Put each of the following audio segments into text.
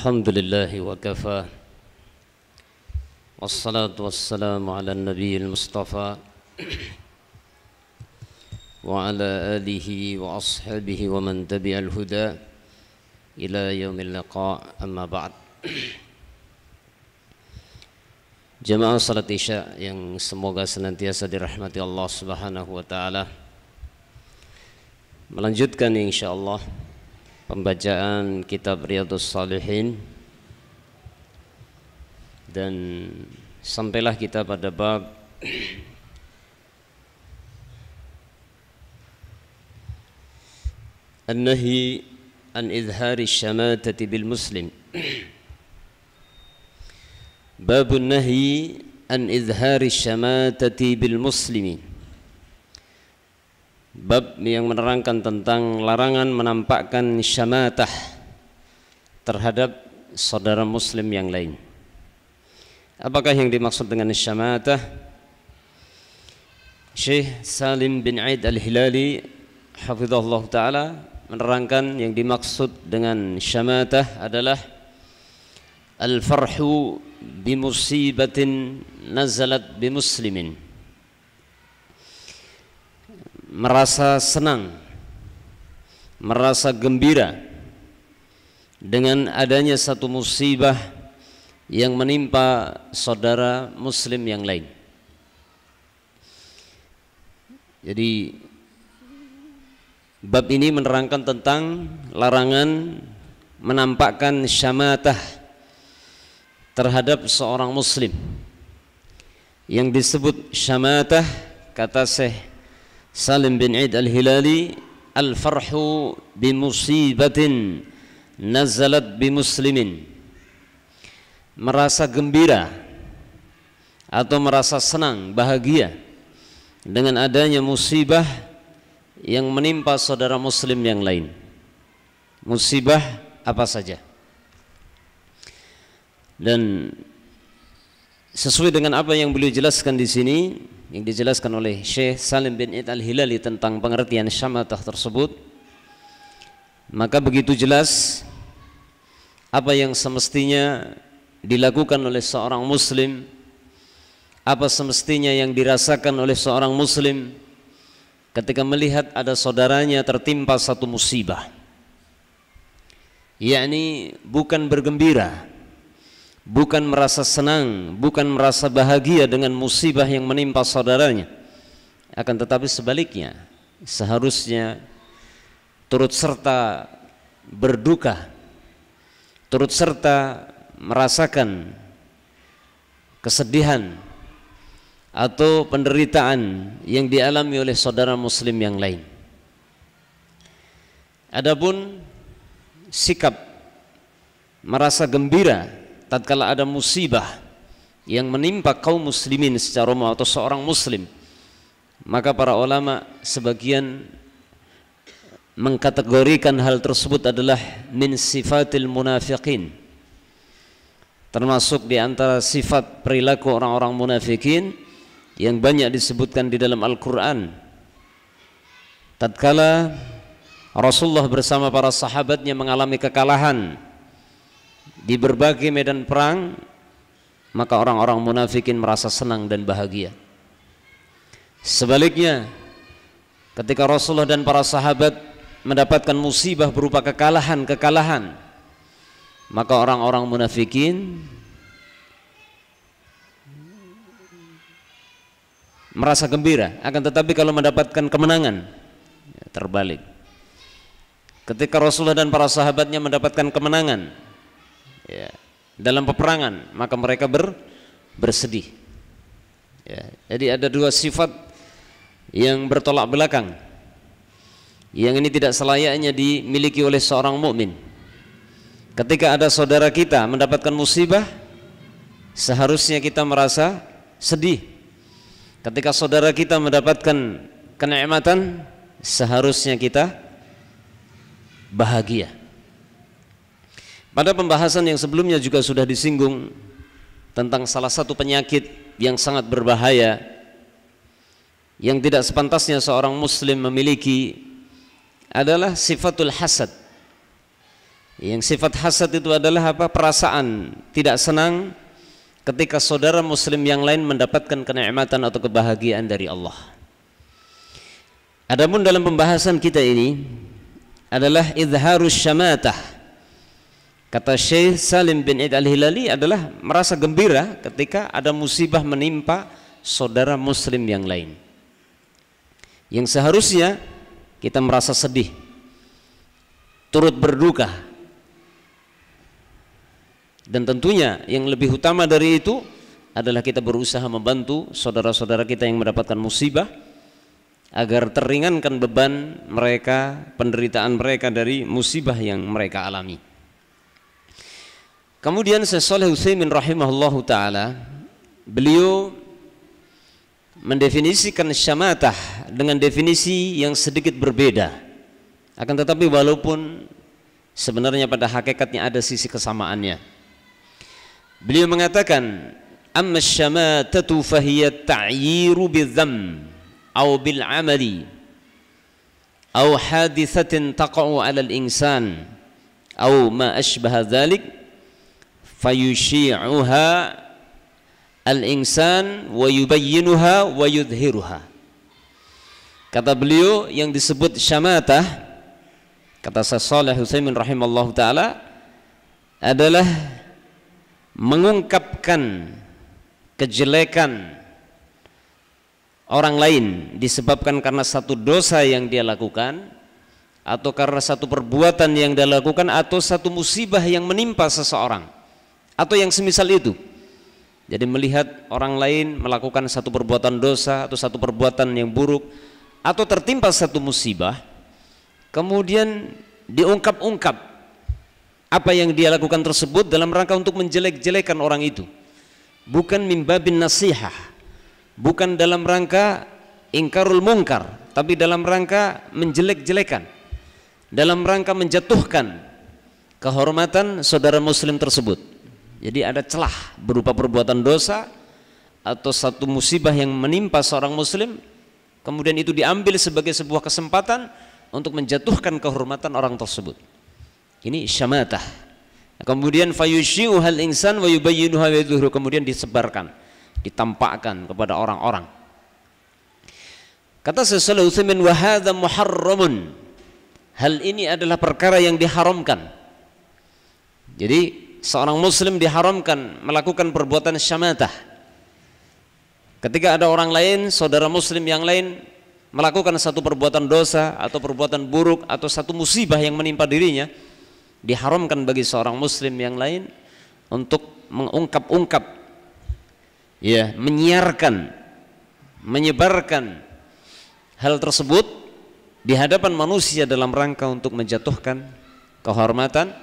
Alhamdulillah wa kafa. Wassalatu wassalamu ala nabiyil mustafa wa ala alihi wa ashabihi wa man tabi'al huda ila yaumil liqa, amma ba'd. Jamaah salat isya yang semoga senantiasa dirahmati Allah Subhanahu wa taala. Melanjutkan insyaallah pembacaan kitab Riyadhus Shalihin, dan sampailah kita pada bab an-nahi an izhari syamatati bil muslim. Babun nahi an izhari syamatati bil muslimi. Bab yang menerangkan tentang larangan menampakkan syamatah terhadap saudara muslim yang lain. Apakah yang dimaksud dengan syamatah? Syekh Salim bin Aid Al-Hilali hafizahullah ta'ala menerangkan yang dimaksud dengan syamatah adalah al-farhu bimusibatin nazalat bimuslimin, merasa senang, merasa gembira dengan adanya satu musibah yang menimpa saudara muslim yang lain. Jadi bab ini menerangkan tentang larangan menampakkan syamatah terhadap seorang muslim. Yang disebut syamatah, kata Syekh Salim bin Aid Al-Hilali, al-farhu bimusibatin nazalat bimuslimin, merasa gembira atau merasa senang, bahagia dengan adanya musibah yang menimpa saudara muslim yang lain. Musibah apa saja. Dan sesuai dengan apa yang beliau jelaskan di sini, yang dijelaskan oleh Syekh Salim bin Aid Al-Hilali tentang pengertian syamatah tersebut, maka begitu jelas apa yang semestinya dilakukan oleh seorang muslim, apa semestinya yang dirasakan oleh seorang muslim ketika melihat ada saudaranya tertimpa satu musibah, yakni bukan bergembira, bukan merasa senang, bukan merasa bahagia dengan musibah yang menimpa saudaranya, akan tetapi sebaliknya seharusnya turut serta berduka, turut serta merasakan kesedihan atau penderitaan yang dialami oleh saudara muslim yang lain. Adapun sikap merasa gembira tatkala ada musibah yang menimpa kaum muslimin secara umum atau seorang muslim, maka para ulama sebagian mengkategorikan hal tersebut adalah min sifatil munafiqin, termasuk di antara sifat perilaku orang-orang munafikin yang banyak disebutkan di dalam Al-Quran. Tatkala Rasulullah bersama para sahabatnya mengalami kekalahan di berbagai medan perang, maka orang-orang munafikin merasa senang dan bahagia. Sebaliknya, ketika Rasulullah dan para sahabat mendapatkan musibah berupa kekalahan, maka orang-orang munafikin merasa gembira, akan tetapi kalau mendapatkan kemenangan terbalik. Ketika Rasulullah dan para sahabatnya mendapatkan kemenangan dalam peperangan, maka mereka bersedih. Jadi ada dua sifat yang bertolak belakang, yang ini tidak selayaknya dimiliki oleh seorang mukmin. Ketika ada saudara kita mendapatkan musibah, seharusnya kita merasa sedih. Ketika saudara kita mendapatkan kenikmatan, seharusnya kita bahagia. Pada pembahasan yang sebelumnya juga sudah disinggung tentang salah satu penyakit yang sangat berbahaya yang tidak sepantasnya seorang muslim memiliki adalah sifatul hasad, Yang sifat hasad itu adalah apa? Perasaan tidak senang ketika saudara muslim yang lain mendapatkan kenikmatan atau kebahagiaan dari Allah. Adapun dalam pembahasan kita ini adalah izharus syamatah. Kata Syekh Salim bin Eid al-Hilali adalah merasa gembira ketika ada musibah menimpa saudara muslim yang lain. Yang seharusnya kita merasa sedih, turut berduka. Dan tentunya yang lebih utama dari itu adalah kita berusaha membantu saudara-saudara kita yang mendapatkan musibah agar teringankan beban mereka, penderitaan mereka dari musibah yang mereka alami. Kemudian Syekh Shalih Utsaimin rahimahullahu taala, beliau mendefinisikan syamatah dengan definisi yang sedikit berbeda. Akan tetapi walaupun sebenarnya pada hakikatnya ada sisi kesamaannya. Beliau mengatakan, amma syamatatu fahiya ta'yiru bidzam aw bil amali aw hadithatin taqa'u 'ala al-insan aw ma ashbaha dzalik fayushi'uha al-insan wa yubayyinuha wa yudhiruha. Kata beliau, yang disebut syamatah, kata Syekh Shalih Utsaimin rahimallahu taala, adalah mengungkapkan kejelekan orang lain disebabkan karena satu dosa yang dia lakukan, atau karena satu perbuatan yang dia lakukan, atau satu musibah yang menimpa seseorang, atau yang semisal itu. Jadi melihat orang lain melakukan satu perbuatan dosa atau satu perbuatan yang buruk, atau tertimpa satu musibah, kemudian diungkap-ungkap apa yang dia lakukan tersebut dalam rangka untuk menjelek-jelekan orang itu, bukan min babin nasihah, bukan dalam rangka ingkarul munkar, tapi dalam rangka menjelek-jelekan, dalam rangka menjatuhkan kehormatan saudara muslim tersebut. Jadi ada celah berupa perbuatan dosa atau satu musibah yang menimpa seorang muslim, kemudian itu diambil sebagai sebuah kesempatan untuk menjatuhkan kehormatan orang tersebut. Ini syamatah. Kemudian fayushi'uhal insan wa yubayyinuha wa yudhiru, kemudian disebarkan, ditampakkan kepada orang-orang. Kata Syekh Shalih Utsaimin, wa hadza muharramun, hal ini adalah perkara yang diharamkan. Jadi seorang muslim diharamkan melakukan perbuatan syamatah. Ketika ada orang lain, saudara muslim yang lain melakukan satu perbuatan dosa atau perbuatan buruk atau satu musibah yang menimpa dirinya, diharamkan bagi seorang muslim yang lain untuk mengungkap-ungkap, ya, menyiarkan, menyebarkan hal tersebut di hadapan manusia dalam rangka untuk menjatuhkan kehormatan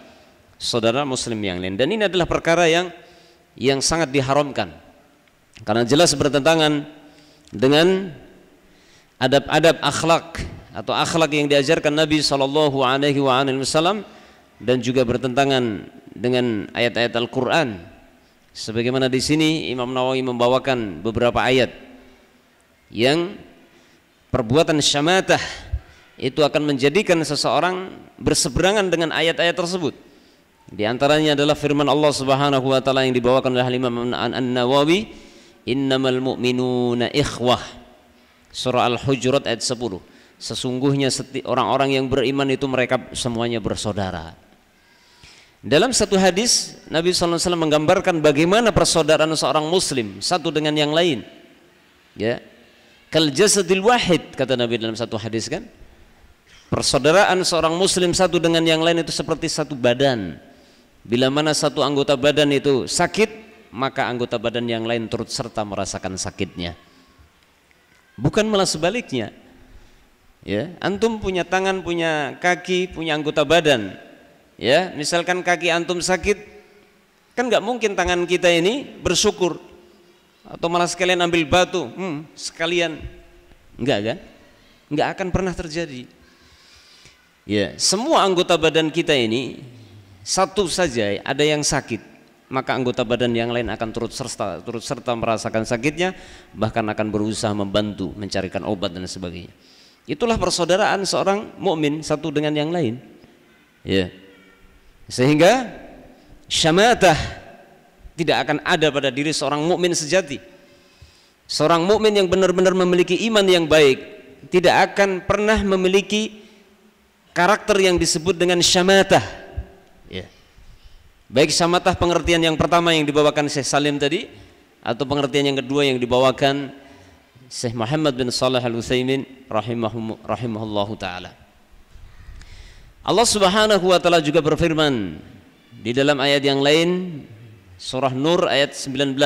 saudara muslim yang lain. Dan ini adalah perkara yang sangat diharamkan, karena jelas bertentangan dengan adab-adab akhlak atau akhlak yang diajarkan Nabi SAW, dan juga bertentangan dengan ayat-ayat Al-Quran. Sebagaimana di sini Imam Nawawi membawakan beberapa ayat yang perbuatan syamatah itu akan menjadikan seseorang berseberangan dengan ayat-ayat tersebut. Di antaranya adalah firman Allah Subhanahu wa taala yang dibawakan oleh Imam An-Nawawi, innamal mu'minuna ikhwah, surah Al-Hujurat ayat 10. Sesungguhnya orang-orang yang beriman itu mereka semuanya bersaudara. Dalam satu hadis Nabi SAW menggambarkan bagaimana persaudaraan seorang muslim satu dengan yang lain, ya, kal jasadil wahid, kata Nabi dalam satu hadis, kan, persaudaraan seorang muslim satu dengan yang lain itu seperti satu badan. Bila mana satu anggota badan itu sakit, maka anggota badan yang lain turut serta merasakan sakitnya. Bukan malah sebaliknya, ya, antum punya tangan, punya kaki, punya anggota badan, ya, misalkan kaki antum sakit, kan nggak mungkin tangan kita ini bersyukur atau malah sekalian ambil batu, sekalian, enggak kan? Enggak akan pernah terjadi. Ya, semua anggota badan kita ini satu saja ada yang sakit, maka anggota badan yang lain akan turut serta merasakan sakitnya, bahkan akan berusaha membantu mencarikan obat dan sebagainya. Itulah persaudaraan seorang mukmin satu dengan yang lain. Ya. Sehingga syamatah tidak akan ada pada diri seorang mukmin sejati. Seorang mukmin yang benar-benar memiliki iman yang baik tidak akan pernah memiliki karakter yang disebut dengan syamatah. Ya. Baik syamatah pengertian yang pertama yang dibawakan Syekh Salim tadi, atau pengertian yang kedua yang dibawakan Syekh Muhammad bin Shalih Al-Utsaimin rahimahullahu taala. Allah Subhanahu wa taala juga berfirman di dalam ayat yang lain, surah Nur ayat 19,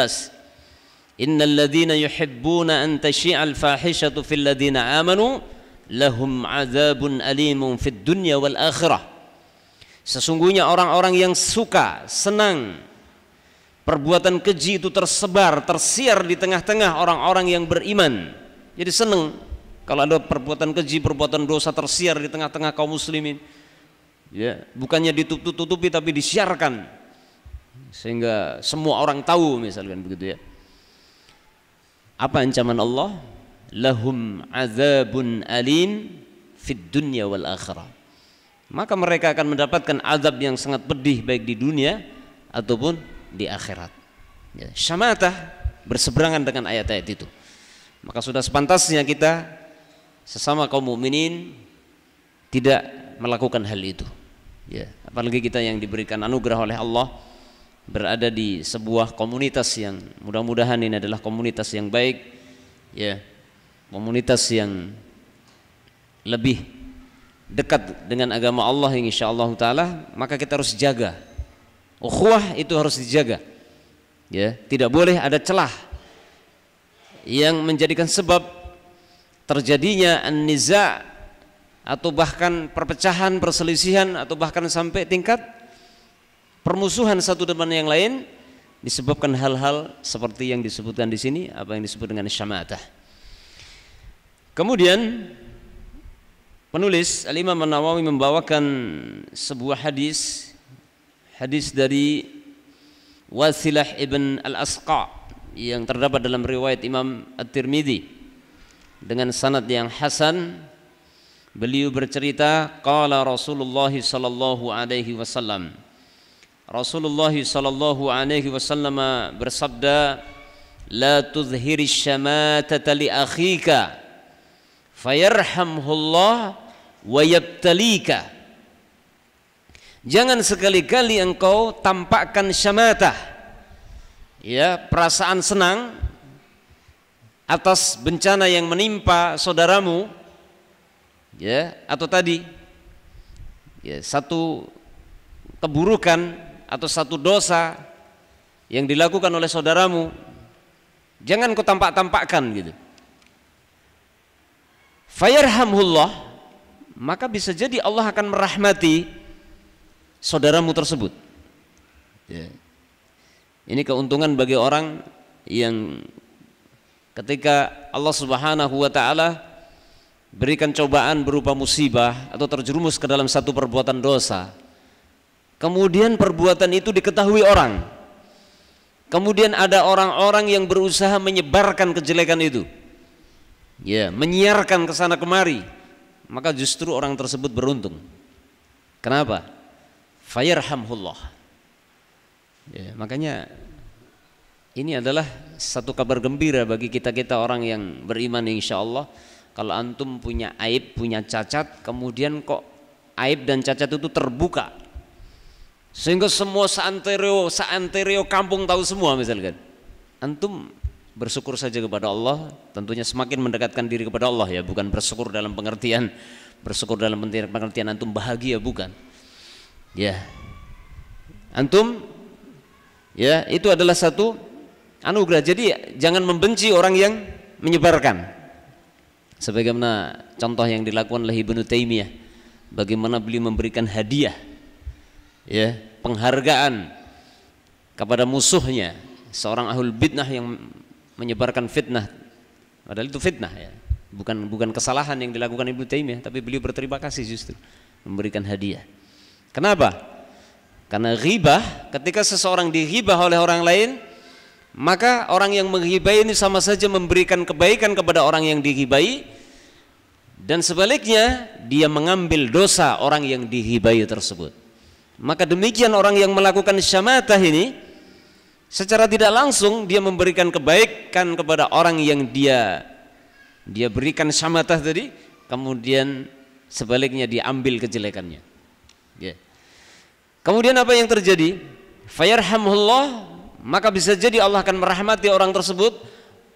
innal ladzina yuhibbuna an tashi'al fahishatu fil ladzina amanu lahum adzabun alimun fid dunya wal akhirah. Sesungguhnya orang-orang yang suka, senang perbuatan keji itu tersebar, tersiar di tengah-tengah orang-orang yang beriman. Jadi senang kalau ada perbuatan keji, perbuatan dosa tersiar di tengah-tengah kaum muslimin. Ya, bukannya ditutup-tutupi tapi disiarkan sehingga semua orang tahu, misalkan begitu ya. Apa ancaman Allah? Lahum azabun alim fid dunya wal akhirah. Maka mereka akan mendapatkan azab yang sangat pedih baik di dunia ataupun di akhirat. Ya, syamatah berseberangan dengan ayat-ayat itu. Maka sudah sepantasnya kita sesama kaum mukminin tidak melakukan hal itu. Ya, apalagi kita yang diberikan anugerah oleh Allah berada di sebuah komunitas yang mudah-mudahan ini adalah komunitas yang baik, ya, komunitas yang lebih dekat dengan agama Allah yang insyaallah taala, maka kita harus jaga. Ukhuwah itu harus dijaga. Ya, tidak boleh ada celah yang menjadikan sebab terjadinya an-niza' atau bahkan perpecahan, perselisihan, atau bahkan sampai tingkat permusuhan satu dengan yang lain disebabkan hal-hal seperti yang disebutkan di sini, apa yang disebut dengan syamatah. Kemudian penulis Al-Imam An-Nawawi membawakan sebuah hadis dari Wasilah ibn Al-Asqa yang terdapat dalam riwayat Imam At-Tirmidzi dengan sanad yang hasan. Beliau bercerita, qala Rasulullah sallallahu alaihi wasallam. Rasulullah sallallahu alaihi wasallam bersabda, la tuzhiri syamatata li akhika fayarhamhullah wa yabtalika. Jangan sekali-kali engkau tampakkan syamatah, ya, perasaan senang atas bencana yang menimpa saudaramu, ya, atau tadi, ya, satu keburukan atau satu dosa yang dilakukan oleh saudaramu, jangan kau tampak-tampakkan gitu. Fayarhamhullah, maka bisa jadi Allah akan merahmati saudaramu tersebut. Ya. Ini keuntungan bagi orang yang ketika Allah Subhanahu wa taala berikan cobaan berupa musibah atau terjerumus ke dalam satu perbuatan dosa, kemudian perbuatan itu diketahui orang, kemudian ada orang-orang yang berusaha menyebarkan kejelekan itu, ya, menyiarkan ke sana kemari, maka justru orang tersebut beruntung. Kenapa? Fayarhamhullah. Ya, makanya ini adalah satu kabar gembira bagi kita-kita orang yang beriman, insyaallah. Kalau antum punya aib, punya cacat, kemudian kok aib dan cacat itu terbuka sehingga semua seantero kampung tahu semua, misalkan, antum bersyukur saja kepada Allah. Tentunya semakin mendekatkan diri kepada Allah, ya, bukan bersyukur dalam pengertian antum bahagia, bukan. Ya, antum, ya, itu adalah satu anugerah. Jadi jangan membenci orang yang menyebarkan. Sebagaimana contoh yang dilakukan oleh Ibnu Taimiyah, bagaimana beliau memberikan hadiah, ya, penghargaan kepada musuhnya, seorang ahlul bid'ah yang menyebarkan fitnah, padahal itu fitnah, ya, bukan kesalahan yang dilakukan Ibnu Taimiyah, tapi beliau berterima kasih justru memberikan hadiah. Kenapa? Karena ghibah, ketika seseorang dighibah oleh orang lain, maka orang yang menghibai ini sama saja memberikan kebaikan kepada orang yang dihibai, dan sebaliknya dia mengambil dosa orang yang dihibai tersebut. Maka demikian orang yang melakukan syamatah ini secara tidak langsung dia memberikan kebaikan kepada orang yang dia berikan syamatah tadi, kemudian sebaliknya diambil kejelekannya. Ya. Kemudian apa yang terjadi? Fayarhamullah, maka bisa jadi Allah akan merahmati orang tersebut,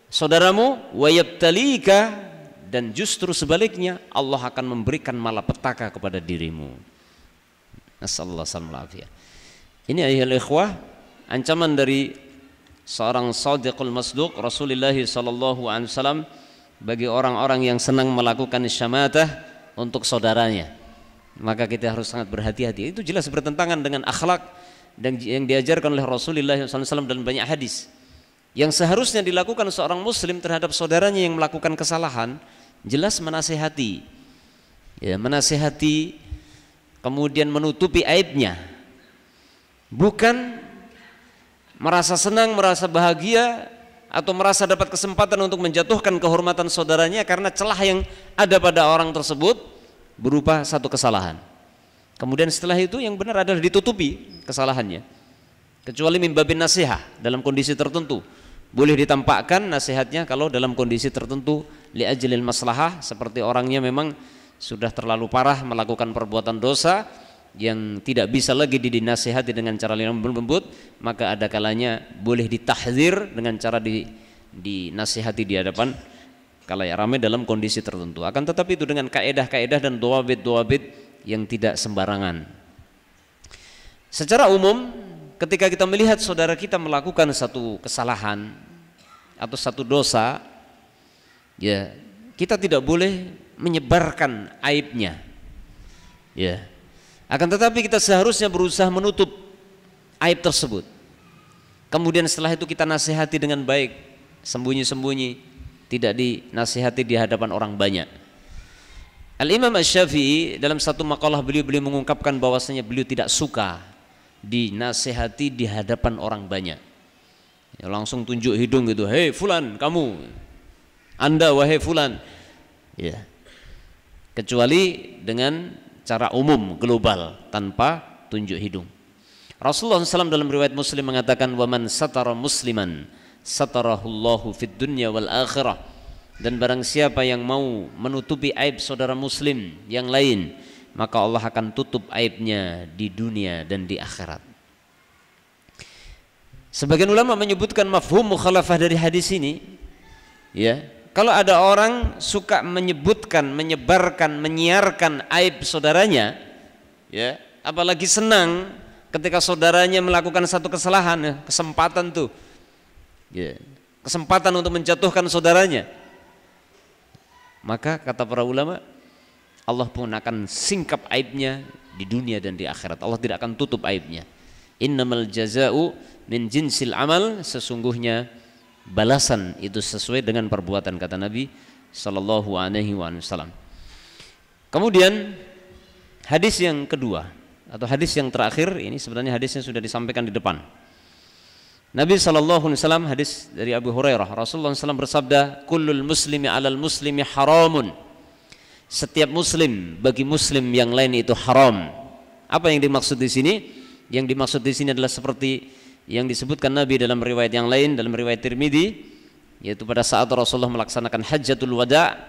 saudaramu, wa yabtalika, dan justru sebaliknya Allah akan memberikan malapetaka kepada dirimu. Nasallallahu alaihi wasallam. Ini ayat ikhwah, ancaman dari seorang shadiqul masduq Rasulullah sallallahu alaihi wasallam bagi orang-orang yang senang melakukan syamatah untuk saudaranya. Maka kita harus sangat berhati-hati. Itu jelas bertentangan dengan akhlak dan yang diajarkan oleh Rasulullah SAW dalam banyak hadis. Yang seharusnya dilakukan seorang muslim terhadap saudaranya yang melakukan kesalahan, jelas menasihati, ya, menasihati, kemudian menutupi aibnya, bukan merasa senang, merasa bahagia, atau merasa dapat kesempatan untuk menjatuhkan kehormatan saudaranya karena celah yang ada pada orang tersebut berupa satu kesalahan. Kemudian setelah itu yang benar adalah ditutupi kesalahannya, kecuali min babin nasihah, dalam kondisi tertentu boleh ditampakkan nasihatnya kalau dalam kondisi tertentu li ajlil maslahah, seperti orangnya memang sudah terlalu parah melakukan perbuatan dosa yang tidak bisa lagi dinasihati dengan cara lembut, maka ada kalanya boleh ditahdzir dengan cara dinasihati di hadapan khalayak ramai dalam kondisi tertentu. Akan tetapi itu dengan kaedah-kaedah dan dawabit-dawabit yang tidak sembarangan. Secara umum, ketika kita melihat saudara kita melakukan satu kesalahan atau satu dosa, ya, kita tidak boleh menyebarkan aibnya, ya. Akan tetapi kita seharusnya berusaha menutup aib tersebut. Kemudian setelah itu kita nasihati dengan baik, sembunyi-sembunyi, tidak dinasihati di hadapan orang banyak. Al-Imam Asy-Syafi'i dalam satu makalah beliau mengungkapkan bahwasanya beliau tidak suka dinasihati di hadapan orang banyak. Ya, langsung tunjuk hidung gitu, hei fulan, kamu, anda wahai fulan, ya. Kecuali dengan cara umum, global, tanpa tunjuk hidung. Rasulullah SAW dalam riwayat Muslim mengatakan, waman satara musliman satarahullahu fid dunya wal akhirah, dan barang siapa yang mau menutupi aib saudara muslim yang lain, maka Allah akan tutup aibnya di dunia dan di akhirat. Sebagian ulama menyebutkan mafhum mukhalafah dari hadis ini, ya, kalau ada orang suka menyebutkan, menyebarkan, menyiarkan aib saudaranya, ya, apalagi senang ketika saudaranya melakukan satu kesalahan, ya, kesempatan tuh, ya, kesempatan untuk menjatuhkan saudaranya, maka kata para ulama, Allah pun akan singkap aibnya di dunia dan di akhirat. Allah tidak akan tutup aibnya. Innamal jaza'u min jinsil amal, sesungguhnya balasan itu sesuai dengan perbuatan, kata Nabi sallallahu alaihi wasallam. Kemudian hadis yang kedua atau hadis yang terakhir ini sebenarnya hadisnya sudah disampaikan di depan. Nabi sallallahu alaihi wasallam, hadis dari Abu Hurairah, Rasulullah SAW bersabda, kullul muslimi 'alal muslimi haramun. Setiap muslim bagi muslim yang lain itu haram. Apa yang dimaksud di sini? Yang dimaksud di sini adalah seperti yang disebutkan Nabi dalam riwayat yang lain, dalam riwayat Tirmidzi, yaitu pada saat Rasulullah melaksanakan hajjatul wada,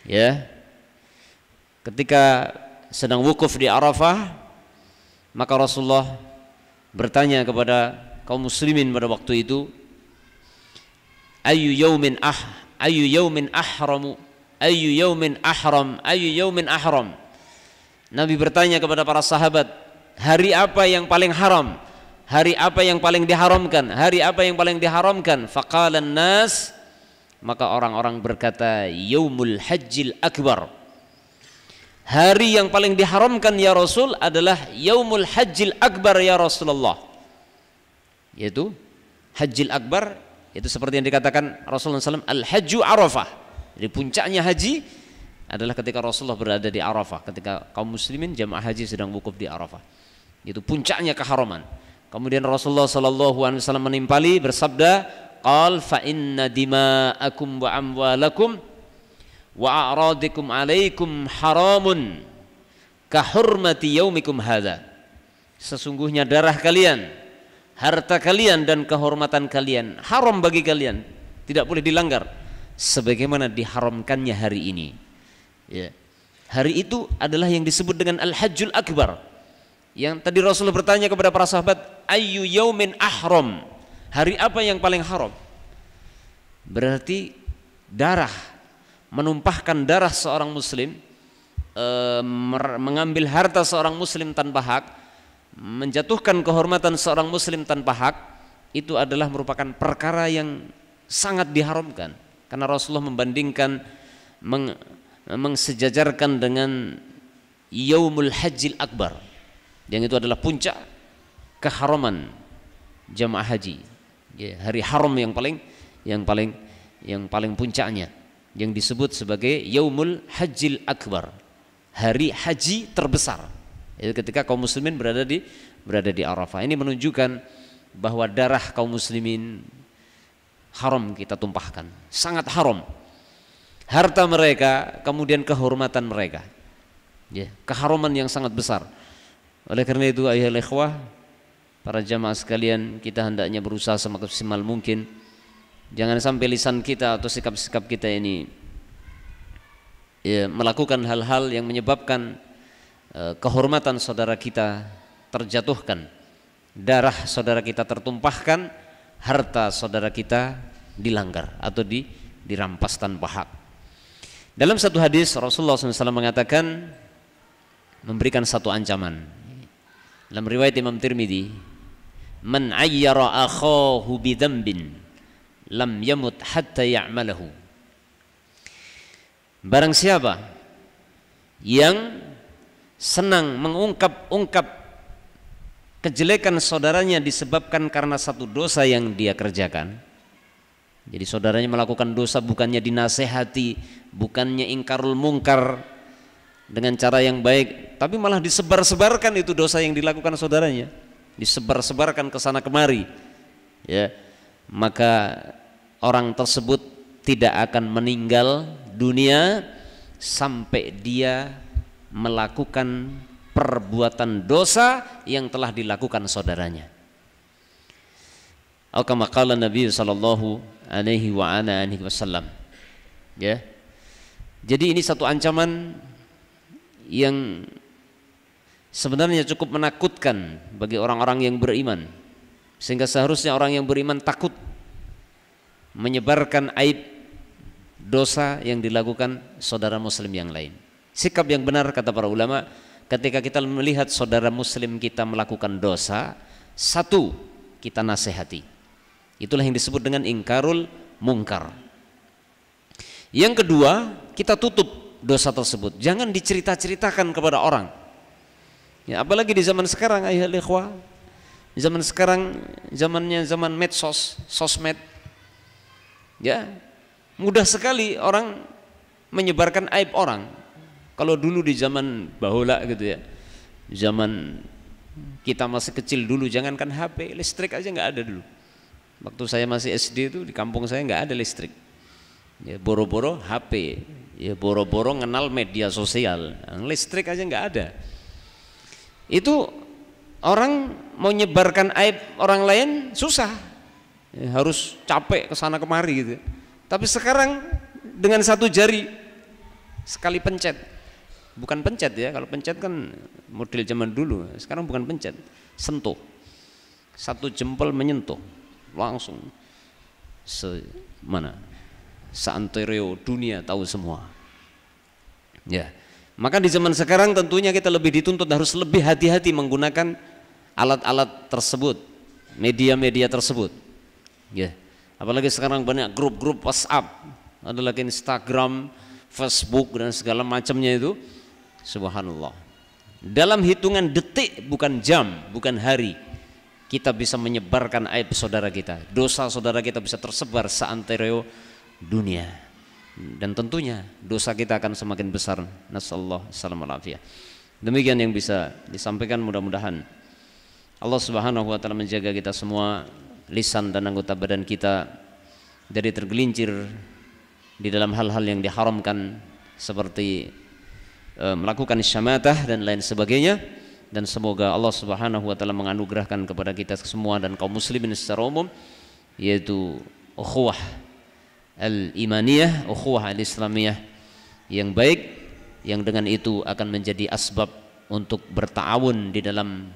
ya, ketika sedang wukuf di Arafah, maka Rasulullah bertanya kepada kaum muslimin pada waktu itu, ayyu yaumin ahram. Nabi bertanya kepada para sahabat, hari apa yang paling haram? Hari apa yang paling diharamkan? Hari apa yang paling diharamkan? Faqalan nas, maka orang-orang berkata, yaumul hajjil akbar. Hari yang paling diharamkan ya Rasul adalah yaumul hajjil akbar ya Rasulullah. Yaitu hajjil akbar, itu seperti yang dikatakan Rasulullah SAW, al-hajju Arafah. Jadi puncaknya haji adalah ketika Rasulullah berada di Arafah, ketika kaum muslimin jamaah haji sedang wukuf di Arafah. Itu puncaknya keharaman. Kemudian Rasulullah SAW menimpali bersabda, qal fa inna dima'akum wa amwalakum wa a'radikum alaikum haramun ka hurmati yaumikum hadza. sesungguhnya darah kalian, harta kalian dan kehormatan kalian haram bagi kalian, tidak boleh dilanggar sebagaimana diharamkannya hari ini. Ya. Hari itu adalah yang disebut dengan Al-Hajjul Akbar. Yang tadi Rasulullah bertanya kepada para sahabat, ayyu yaumin ahram? Hari apa yang paling haram? Berarti darah, menumpahkan darah seorang muslim, mengambil harta seorang muslim tanpa hak, menjatuhkan kehormatan seorang muslim tanpa hak, itu adalah merupakan perkara yang sangat diharamkan. Karena Rasulullah membandingkan, mengsejajarkan dengan Yaumul Hajjil Akbar, yang itu adalah puncak keharaman jamaah haji. Ya, hari haram yang paling puncaknya, yang disebut sebagai Yaumul Hajjil Akbar, hari haji terbesar. Itu ketika kaum muslimin berada di Arafah. Ini menunjukkan bahwa darah kaum muslimin haram kita tumpahkan, sangat haram. Harta mereka, kemudian kehormatan mereka, ya, keharaman yang sangat besar. Oleh karena itu, ayuhal ikhwah, para jamaah sekalian, kita hendaknya berusaha semaksimal mungkin, jangan sampai lisan kita atau sikap-sikap kita ini ya, melakukan hal-hal yang menyebabkan kehormatan saudara kita terjatuhkan, darah saudara kita tertumpahkan, harta saudara kita dilanggar atau dirampas tanpa hak. Dalam satu hadis Rasulullah SAW mengatakan, memberikan satu ancaman. Dalam riwayat Imam Tirmidzi, man ayyara akhahu bidzambin lam yamut hatta ya'malahu. Barang siapa yang senang mengungkap-ungkap kejelekan saudaranya disebabkan karena satu dosa yang dia kerjakan. Jadi saudaranya melakukan dosa, bukannya dinasehati, bukannya ingkarul mungkar dengan cara yang baik, tapi malah disebar-sebarkan itu dosa yang dilakukan saudaranya, disebar-sebarkan ke sana kemari, ya, maka orang tersebut tidak akan meninggal dunia sampai dia melakukan perbuatan dosa yang telah dilakukan saudaranya. Atau kama qala Nabi sallallahu alaihi wa ala alihi wasallam. Ya. Jadi ini satu ancaman yang sebenarnya cukup menakutkan bagi orang-orang yang beriman, sehingga seharusnya orang yang beriman takut menyebarkan aib dosa yang dilakukan saudara muslim yang lain. Sikap yang benar, kata para ulama, ketika kita melihat saudara muslim kita melakukan dosa, satu, kita nasihati. Itulah yang disebut dengan ingkarul mungkar. Yang kedua, kita tutup dosa tersebut, jangan dicerita-ceritakan kepada orang. Ya, apalagi di zaman sekarang, ayuhal ikhwah, zaman sekarang zamannya zaman medsos, sosmed. Ya, mudah sekali orang menyebarkan aib orang. Kalau dulu di zaman bahula gitu ya, zaman kita masih kecil dulu, jangankan HP, listrik aja nggak ada dulu. Waktu saya masih SD itu di kampung saya nggak ada listrik. Ya, boro-boro HP, ya boro-boro kenal media sosial, listrik aja nggak ada. Itu orang mau nyebarkan aib orang lain susah, ya, harus capek kesana kemari gitu. Tapi sekarang dengan satu jari sekali pencet, bukan pencet ya, kalau pencet kan model zaman dulu, sekarang bukan pencet, sentuh, satu jempol menyentuh langsung seantero dunia tahu semua. Ya, maka di zaman sekarang tentunya kita lebih dituntut harus lebih hati-hati menggunakan alat-alat tersebut, media-media tersebut. Ya, apalagi sekarang banyak grup-grup WhatsApp, ada lagi Instagram, Facebook dan segala macamnya itu. Subhanallah. Dalam hitungan detik, bukan jam, bukan hari, kita bisa menyebarkan aib saudara kita, dosa saudara kita bisa tersebar seantero dunia, dan tentunya dosa kita akan semakin besar. Nasallahu salamul afiyah. Demikian yang bisa disampaikan, mudah-mudahan Allah Subhanahu wa taala menjaga kita semua, lisan dan anggota badan kita dari tergelincir di dalam hal-hal yang diharamkan seperti melakukan syamatah dan lain sebagainya. dan semoga Allah Subhanahu wa taala menganugerahkan kepada kita semua dan kaum muslimin secara umum yaitu ukhuwah al-imaniyah, ukhuwah al-islamiyah yang baik, yang dengan itu akan menjadi asbab untuk berta'awun di dalam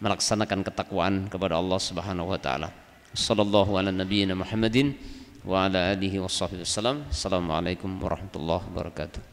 melaksanakan ketakwaan kepada Allah Subhanahu wa taala. Sallallahu ala nabiyyina Muhammadin wa ala alihi washabbihi wasallam. Assalamualaikum warahmatullahi wabarakatuh.